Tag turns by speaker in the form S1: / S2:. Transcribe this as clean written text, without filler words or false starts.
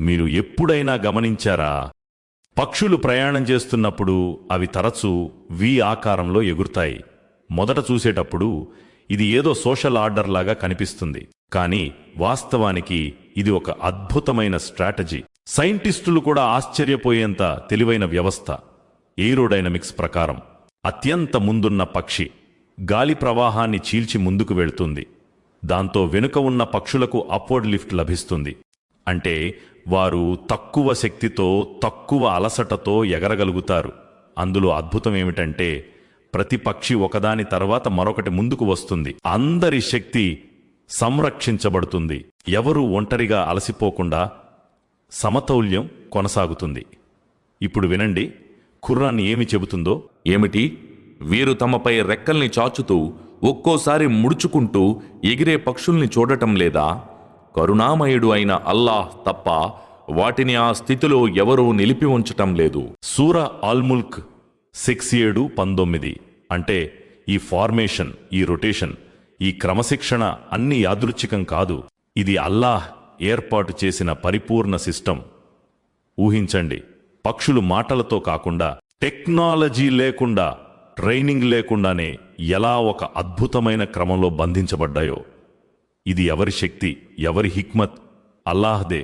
S1: మీరు ఎప్పుడైనా గమనించారా? పక్షులు ప్రయాణం చేస్తున్నప్పుడు అవి తరచూ వి ఆకారంలో ఎగురుతాయి. మొదట చూసేటప్పుడు ఇది ఏదో సోషల్ ఆర్డర్ లాగా కనిపిస్తుంది, కానీ వాస్తవానికి ఇది ఒక అద్భుతమైన స్ట్రాటజీ. సైంటిస్టులు కూడా ఆశ్చర్యపోయేంత తెలివైన వ్యవస్థ. ఏరోడైనమిక్స్ ప్రకారం అత్యంత ముందున్న పక్షి గాలి ప్రవాహాన్ని చీల్చి ముందుకు వెళుతుంది. దాంతో వెనుక ఉన్న పక్షులకు అప్వర్డ్ లిఫ్ట్ లభిస్తుంది. అంటే వారు తక్కువ శక్తితో, తక్కువ అలసటతో ఎగరగలుగుతారు. అందులో అద్భుతమేమిటంటే ప్రతి పక్షి ఒకదాని తర్వాత మరొకటి ముందుకు వస్తుంది. అందరి శక్తి సంరక్షించబడుతుంది. ఎవరూ ఒంటరిగా అలసిపోకుండా సమతౌల్యం కొనసాగుతుంది. ఇప్పుడు వినండి, ఖురాన్ ఏమి చెబుతుందో.
S2: ఏమిటి? వీరు తమపై రెక్కల్ని చాచుతూ ఒక్కోసారి ముడుచుకుంటూ ఎగిరే పక్షుల్ని చూడటం లేదా? కరుణామయుడు అయిన అల్లాహ్ తప్ప వాటిని ఆ స్థితిలో ఎవరూ నిలిపి ఉంచటం లేదు.
S1: సూరా అల్-ముల్క్ 6:7-19. అంటే ఈ ఫార్మేషన్, ఈ రొటేషన్, ఈ క్రమశిక్షణ అన్ని యాదృచ్ఛికం కాదు. ఇది అల్లాహ్ ఏర్పాటు చేసిన పరిపూర్ణ సిస్టమ్. ఊహించండి, పక్షులు మాటలతో కాకుండా, టెక్నాలజీ లేకుండా, ట్రైనింగ్ లేకుండానే ఎలా ఒక అద్భుతమైన క్రమంలో బంధించబడ్డాయో. ఇది ఎవరి శక్తి, ఎవరి హిక్మత్? అల్లాహ్దే.